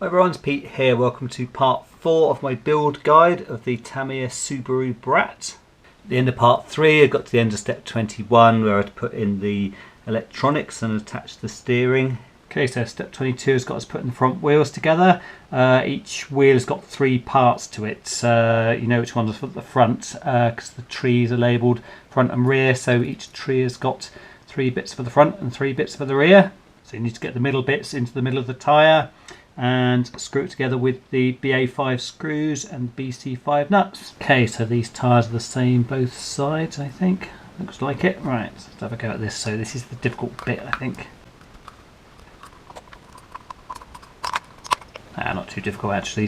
Hi everyone, it's Pete here. Welcome to part 4 of my build guide of the Tamiya Subaru Brat. At the end of part 3 I got to the end of step 21 where I'd put in the electronics and attach the steering. Okay, so step 22 has got us putting the front wheels together. Each wheel has got 3 parts to it. You know which one's at the front because the trees are labelled front and rear, so each tree has got 3 bits for the front and 3 bits for the rear. So you need to get the middle bits into the middle of the tyre and screw it together with the BA5 screws and BC5 nuts. Okay, so these tyres are the same both sides, I think. Looks like it. Right, let's have a go at this. So this is the difficult bit, I think. Not too difficult actually.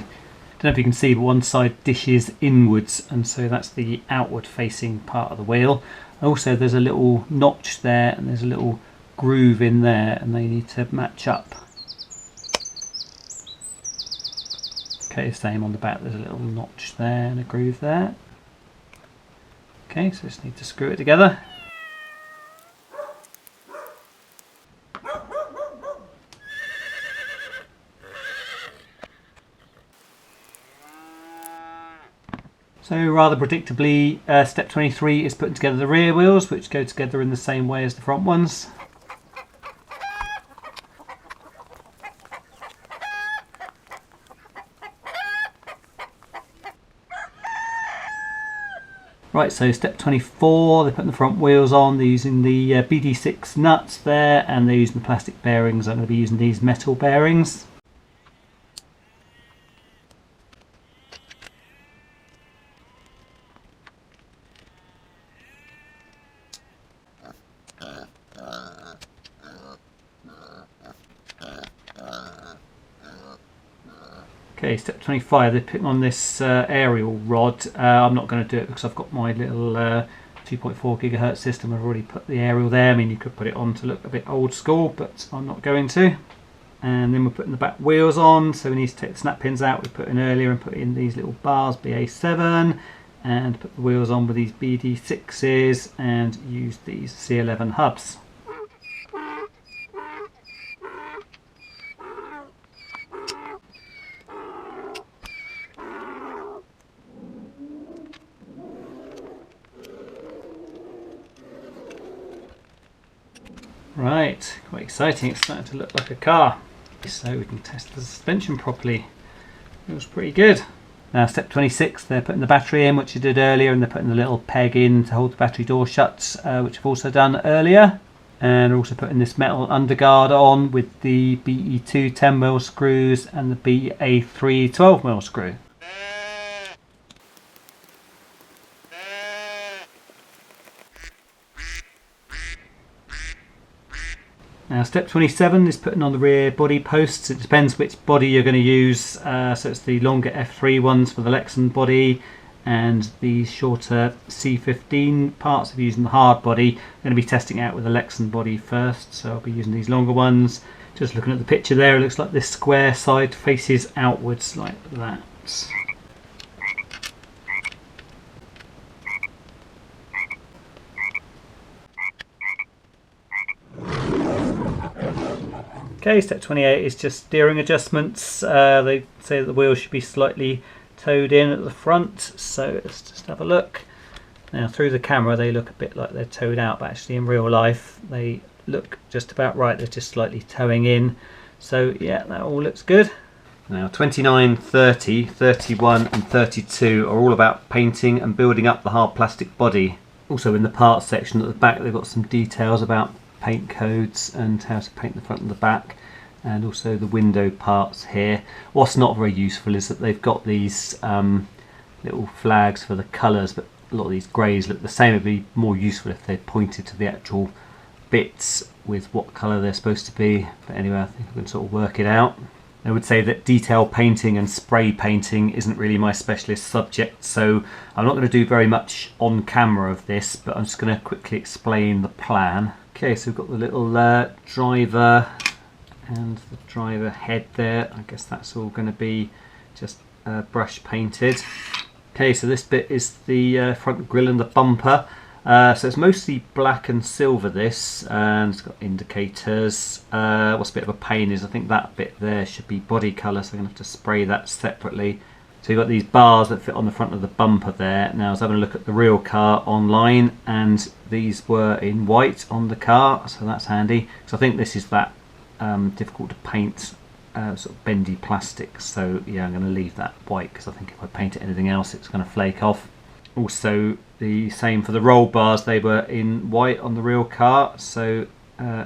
Don't know if you can see, but one side dishes inwards, and so that's the outward facing part of the wheel. Also there's a little notch there and there's a little groove in there, and they need to match up. Okay, same on the back, there's a little notch there and a groove there. Okay, so just need to screw it together. So rather predictably, step 23 is putting together the rear wheels, which go together in the same way as the front ones. Right, so step 24, they're putting the front wheels on. They're using the BD6 nuts there, and they're using the plastic bearings. I'm going to be using these metal bearings. Okay, step 25, they're putting on this aerial rod. I'm not going to do it because I've got my little 2.4 gigahertz system. I've already put the aerial there. I mean, you could put it on to look a bit old school, but I'm not going to. And then we're putting the back wheels on, so we need to take the snap pins out we put in earlier and put in these little bars, BA7, and put the wheels on with these BD6s and use these C11 hubs. Right, quite exciting, it's starting to look like a car. So we can test the suspension properly. Feels pretty good. Now step 26, they're putting the battery in, which you did earlier, and they're putting the little peg in to hold the battery door shut, which I've also done earlier. And also putting this metal underguard on with the BE2 10mm screws and the BA3 12mm screw. Now step 27 is putting on the rear body posts. It depends which body you're going to use, so it's the longer F3 ones for the Lexan body and the shorter C15 parts of using the hard body. I'm going to be testing out with the Lexan body first, so I'll be using these longer ones. Just looking at the picture there, it looks like this square side faces outwards like that. Okay, step 28 is just steering adjustments. They say that the wheels should be slightly towed in at the front, so let's just have a look. Now through the camera they look a bit like they're towed out, but actually in real life they look just about right. They're just slightly towing in. So yeah, that all looks good. Now 29, 30, 31 and 32 are all about painting and building up the hard plastic body. Also in the parts section at the back they've got some details about paint codes and how to paint the front and the back, and also the window parts here. What's not very useful is that they've got these little flags for the colours, but a lot of these greys look the same. It'd be more useful if they pointed to the actual bits with what colour they're supposed to be, but anyway, I think we can sort of work it out. I would say that detail painting and spray painting isn't really my specialist subject, so I'm not going to do very much on camera of this, but I'm just going to quickly explain the plan. Okay, so we've got the little driver and the driver head there. I guess that's all going to be just brush painted. Okay, so this bit is the front grille and the bumper. So it's mostly black and silver this, and it's got indicators. What's a bit of a pain is I think that bit there should be body colour, so I'm going to have to spray that separately. So you've got these bars that fit on the front of the bumper there. Now I was having a look at the real car online, and these were in white on the car, so that's handy. So I think this is that difficult to paint sort of bendy plastic. So yeah, I'm going to leave that white because I think if I paint it anything else it's going to flake off. Also the same for the roll bars, they were in white on the real car, so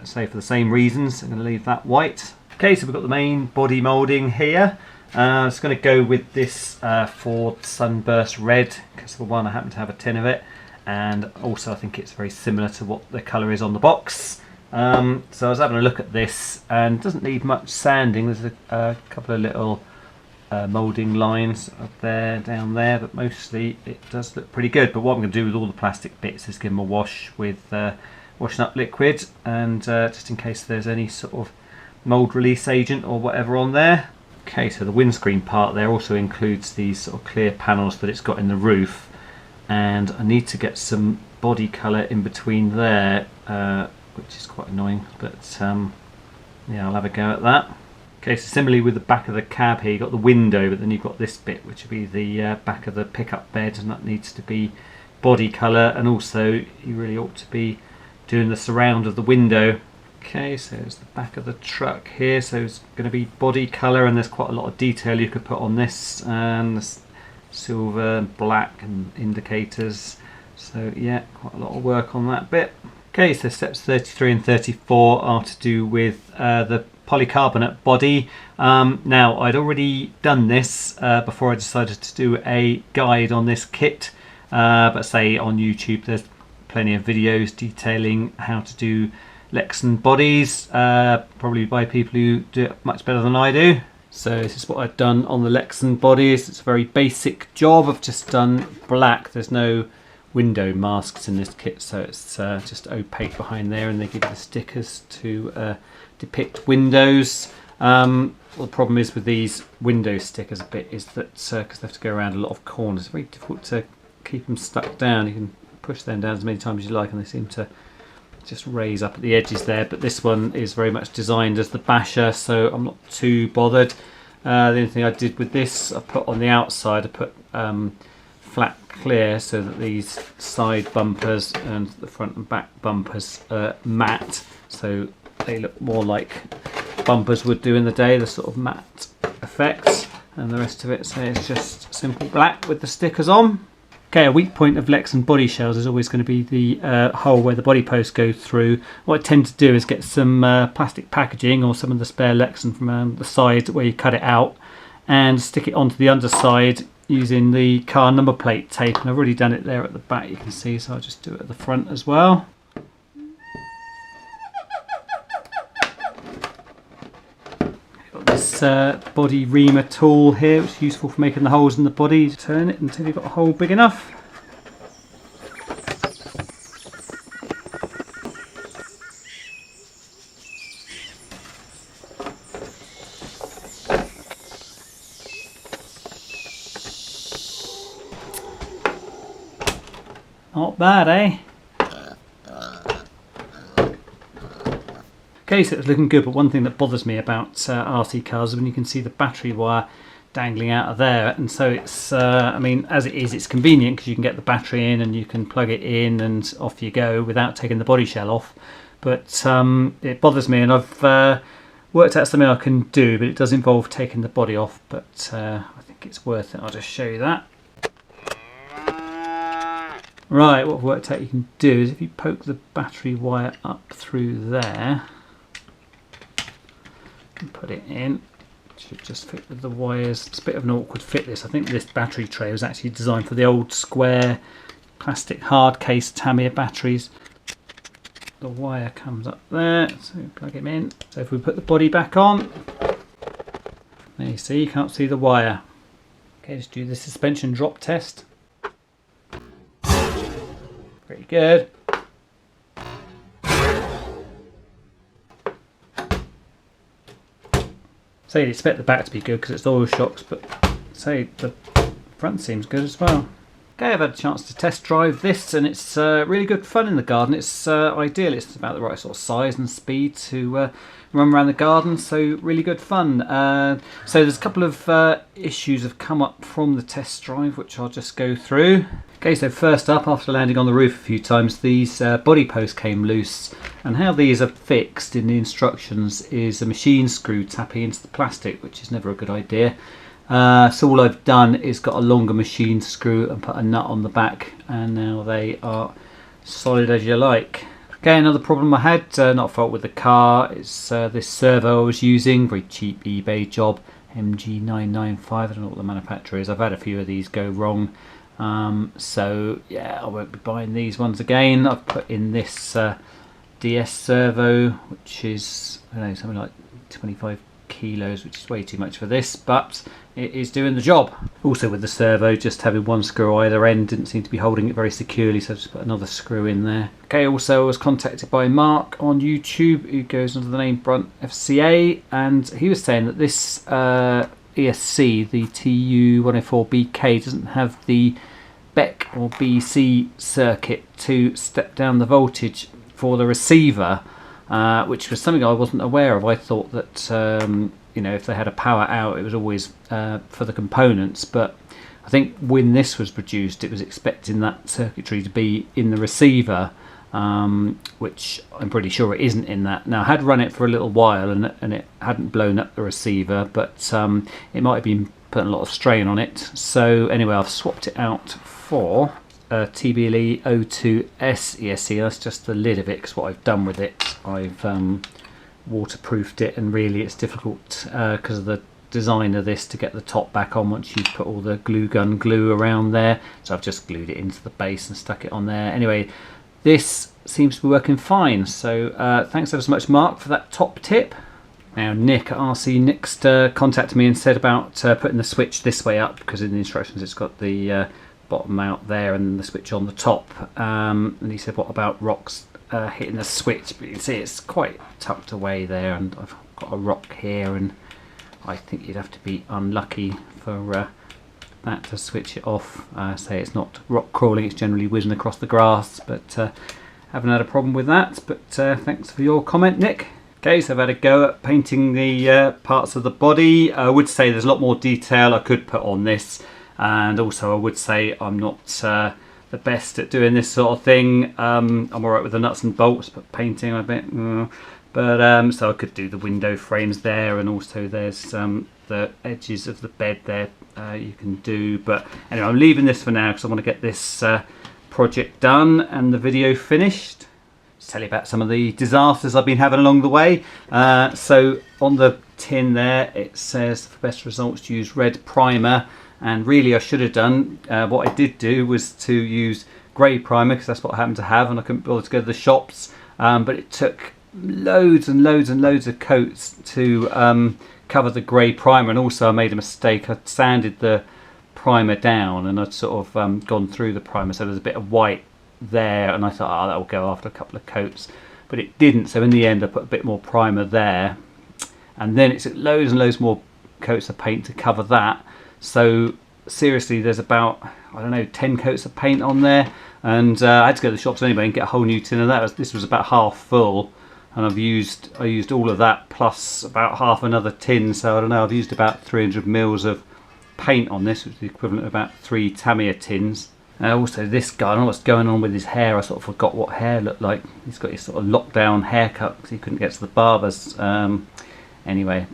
say for the same reasons I'm going to leave that white. Okay, so we've got the main body moulding here. I'm just going to go with this Ford Sunburst Red because the one I happen to have a tin of it, and also I think it's very similar to what the colour is on the box. So I was having a look at this, and it doesn't need much sanding. There's a couple of little moulding lines up there, down there, but mostly it does look pretty good. But what I'm going to do with all the plastic bits is give them a wash with washing up liquid, and just in case there's any sort of mould release agent or whatever on there. Okay, so the windscreen part there also includes these sort of clear panels that it's got in the roof, and I need to get some body colour in between there, which is quite annoying, but yeah, I'll have a go at that. Okay, so similarly with the back of the cab here, you've got the window, but then you've got this bit which will be the back of the pickup bed, and that needs to be body colour, and also you really ought to be doing the surround of the window. Okay, so it's the back of the truck here, so it's going to be body colour, and there's quite a lot of detail you could put on this, and the silver and black and indicators, so yeah, quite a lot of work on that bit. Okay, so steps 33 and 34 are to do with the polycarbonate body. Now I'd already done this before I decided to do a guide on this kit, but say on YouTube there's plenty of videos detailing how to do lexan bodies, probably by people who do it much better than I do. So this is what I've done on the lexan bodies. It's a very basic job. I've just done black. There's no window masks in this kit, so it's just opaque behind there, and they give you the stickers to depict windows. Well, the problem is with these window stickers a bit is that because they have to go around a lot of corners, it's very difficult to keep them stuck down. You can push them down as many times as you like, and they seem to just raise up at the edges there, but this one is very much designed as the basher, so I'm not too bothered. The only thing I did with this, I put on the outside, I put flat clear so that these side bumpers and the front and back bumpers are matte, so they look more like bumpers would do in the day, the sort of matte effects, and the rest of it, so it's just simple black with the stickers on. Okay, a weak point of lexan body shells is always going to be the hole where the body posts go through. What I tend to do is get some plastic packaging or some of the spare lexan from the side where you cut it out, and stick it onto the underside using the car number plate tape, and I've already done it there at the back, you can see, so I'll just do it at the front as well. Got this body reamer tool here, which is useful for making the holes in the body. Turn it until you've got a hole big enough. Not bad, eh? Okay, so it's looking good, but one thing that bothers me about RC cars is when you can see the battery wire dangling out of there, and so it's, I mean, as it is, it's convenient because you can get the battery in and you can plug it in and off you go without taking the body shell off, but it bothers me, and I've worked out something I can do, but it does involve taking the body off, but I think it's worth it. I'll just show you that. Right, what I've worked out you can do is if you poke the battery wire up through there and put it in, it should just fit with the wires. It's a bit of an awkward fit, this. I think this battery tray was actually designed for the old square plastic hard case Tamiya batteries. The wire comes up there, so plug him in. So if we put the body back on, there you see, you can't see the wire. Okay, just do the suspension drop test. Pretty good. So you'd expect the back to be good because it's oil shocks, but say the front seems good as well. Okay, I've had a chance to test drive this, and it's really good fun in the garden. It's ideal. It's about the right sort of size and speed to run around the garden, so really good fun. So there's a couple of issues have come up from the test drive, which I'll just go through. Okay, so first up, after landing on the roof a few times, these body posts came loose, and how these are fixed in the instructions is a machine screw tapping into the plastic, which is never a good idea. So all I've done is got a longer machine screw and put a nut on the back, and now they are solid as you like. Okay, another problem I had, not a fault with the car, it's this servo I was using, very cheap eBay job, MG995, I don't know what the manufacturer is. I've had a few of these go wrong, so yeah, I won't be buying these ones again. I've put in this DS servo, which is, I don't know, something like 25 kilos, which is way too much for this, but it is doing the job. Also with the servo, just having one screw either end didn't seem to be holding it very securely, so I just put another screw in there. Okay, also I was contacted by Mark on YouTube, who goes under the name Brunt FCA, and he was saying that this ESC, the TU104BK, doesn't have the BEC or BC circuit to step down the voltage for the receiver, which was something I wasn't aware of. I thought that you know, if they had a power out, it was always for the components, but I think when this was produced, it was expecting that circuitry to be in the receiver, which I'm pretty sure it isn't in that. Now, I had run it for a little while, and it hadn't blown up the receiver, but it might have been putting a lot of strain on it. So anyway, I've swapped it out for TBLE 02S ESC. That's just the lid of it, because what I've done with it, I've waterproofed it, and really it's difficult because of the design of this to get the top back on once you put all the glue gun glue around there. So I've just glued it into the base and stuck it on there. Anyway, this seems to be working fine, so thanks ever so much, Mark, for that top tip. Now Nick at RC Nixter contacted me and said about putting the switch this way up, because in the instructions it's got the bottom out there and the switch on the top, and he said what about rocks hitting the switch, but you can see it's quite tucked away there, and I've got a rock here, and I think you'd have to be unlucky for that to switch it off. Say it's not rock crawling, it's generally whizzing across the grass, but haven't had a problem with that. But thanks for your comment, Nick. Okay, so I've had a go at painting the parts of the body. I would say there's a lot more detail I could put on this, and also I would say I'm not the best at doing this sort of thing. I'm alright with the nuts and bolts, but painting a bit, but so I could do the window frames there, and also there's the edges of the bed there you can do. But anyway, I'm leaving this for now because I want to get this project done and the video finished. Just tell you about some of the disasters I've been having along the way. So on the tin there it says for best results use red primer, and really I should have done, what I did do was to use grey primer, because that's what I happened to have, and I couldn't bother to go to the shops, but it took loads and loads and loads of coats to cover the grey primer. And also I made a mistake, I sanded the primer down, and I'd sort of gone through the primer, so there's a bit of white there, and I thought, oh, that will go after a couple of coats, but it didn't. So in the end I put a bit more primer there, and then it took loads and loads more coats of paint to cover that. So seriously, there's about, I don't know, 10 coats of paint on there, and I had to go to the shops anyway and get a whole new tin of that. This was about half full, and I used all of that plus about half another tin, so I don't know, I've used about 300 mils of paint on this, which is the equivalent of about 3 Tamiya tins. Also this guy, I don't know what's going on with his hair. I sort of forgot what hair looked like. He's got his sort of lockdown haircut because he couldn't get to the barbers. Anyway,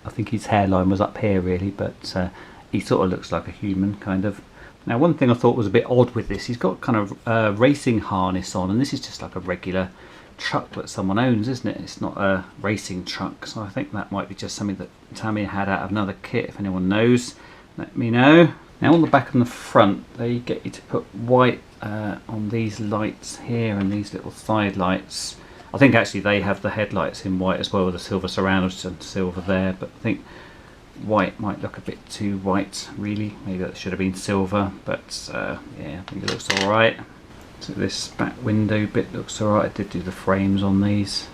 I think his hairline was up here really, but he sort of looks like a human, kind of. Now one thing I thought was a bit odd with this, he's got kind of racing harness on, and this is just like a regular truck that someone owns, isn't it? It's not a racing truck, so I think that might be just something that Tamiya had out of another kit. If anyone knows, let me know. Now on the back and the front, they get you to put white on these lights here and these little side lights. I think actually they have the headlights in white as well, with the silver surrounders and silver there, but I think white might look a bit too white really. Maybe that should have been silver, but yeah, I think it looks alright. So this back window bit looks alright. I did do the frames on these.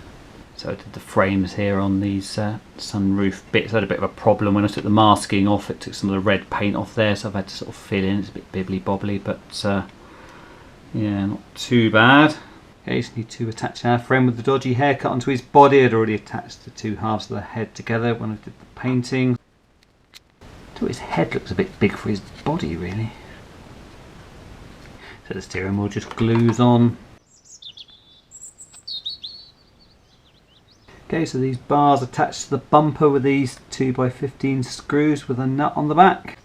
So I did the frames here on these sunroof bits. I had a bit of a problem when I took the masking off. It took some of the red paint off there, so I've had to sort of fill in. It's a bit bibbly bobbly, but yeah, not too bad. Okay, just need to attach our friend with the dodgy haircut onto his body. I'd already attached the two halves of the head together when I did the painting. So his head looks a bit big for his body, really. So the steering wheel just glues on. Okay, so these bars attached to the bumper with these 2x15 screws with a nut on the back.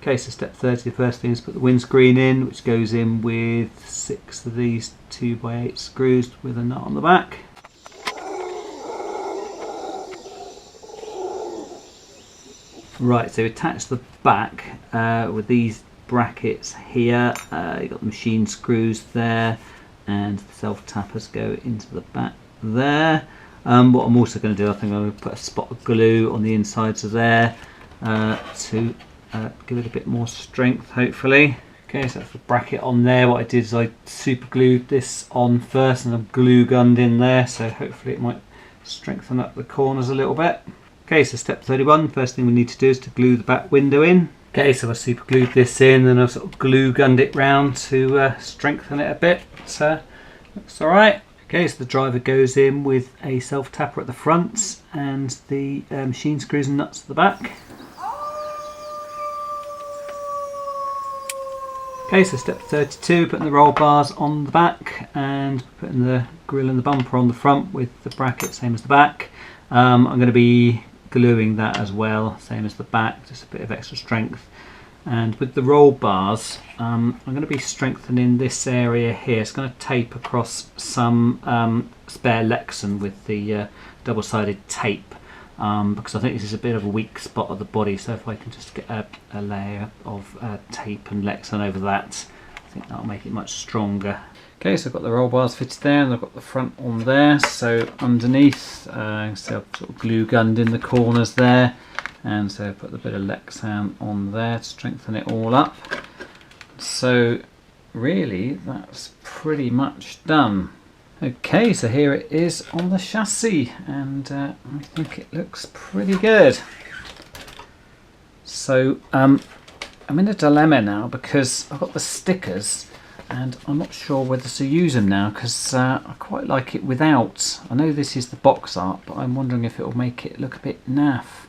Okay, so step 30, the first thing is put the windscreen in, which goes in with 6 of these 2x8 screws with a nut on the back. Right, so attach the back with these brackets here. You've got the machine screws there, and the self-tappers go into the back there. What I'm also going to do, I think I'm going to put a spot of glue on the insides of there to give it a bit more strength, hopefully. Okay, so that's the bracket on there. What I did is I super glued this on first and I've glue gunned in there, so hopefully it might strengthen up the corners a little bit. Okay, so step 31, first thing we need to do is to glue the back window in. Okay, so I super glued this in and I've sort of glue gunned it round to strengthen it a bit. So looks alright. Okay, so the driver goes in with a self-tapper at the front and the machine screws and nuts at the back. Okay, so step 32, putting the roll bars on the back and putting the grille and the bumper on the front with the bracket, same as the back. I'm going to be gluing that as well, same as the back, just a bit of extra strength. And with the roll bars, I'm going to be strengthening this area here. It's going to tape across some spare lexan with the double-sided tape. Because I think this is a bit of a weak spot of the body, so if I can just get a layer of tape and lexan over that, I think that'll make it much stronger. Okay, so I've got the roll bars fitted there and I've got the front on there, so underneath, so I've sort of glue gunned in the corners there, and so I've put a bit of lexan on there to strengthen it all up. So really that's pretty much done. Okay, so here it is on the chassis, and I think it looks pretty good. So I'm in a dilemma now because I've got the stickers and I'm not sure whether to use them now because I quite like it without. I know this is the box art, but I'm wondering if it will make it look a bit naff.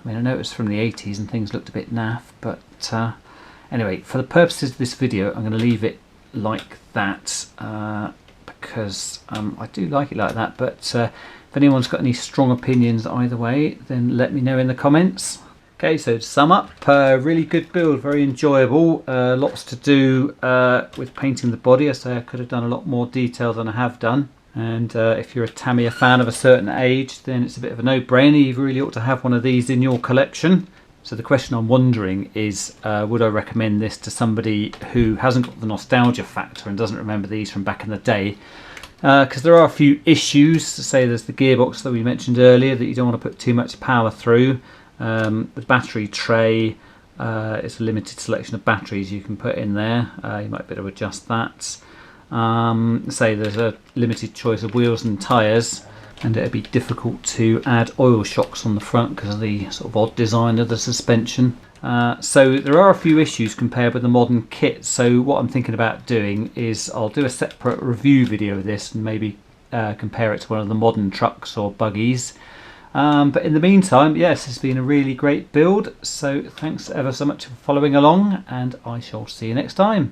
I mean, I know it's from the 80s and things looked a bit naff, but anyway, for the purposes of this video, I'm going to leave it like that. Because I do like it like that, but if anyone's got any strong opinions either way, then let me know in the comments. Okay, so to sum up, really good build, very enjoyable, lots to do with painting the body. I say I could have done a lot more detail than I have done, and if you're a Tamiya fan of a certain age, then it's a bit of a no-brainer. You really ought to have one of these in your collection. So the question I'm wondering is, would I recommend this to somebody who hasn't got the nostalgia factor and doesn't remember these from back in the day? Because there are a few issues. Say there's the gearbox that we mentioned earlier that you don't want to put too much power through. The battery tray, it's a limited selection of batteries you can put in there. You might be able to adjust that. Say there's a limited choice of wheels and tyres, and it'd be difficult to add oil shocks on the front because of the sort of odd design of the suspension. So there are a few issues compared with the modern kit. So what I'm thinking about doing is I'll do a separate review video of this and maybe compare it to one of the modern trucks or buggies. But in the meantime, yes, it's been a really great build. So thanks ever so much for following along, and I shall see you next time.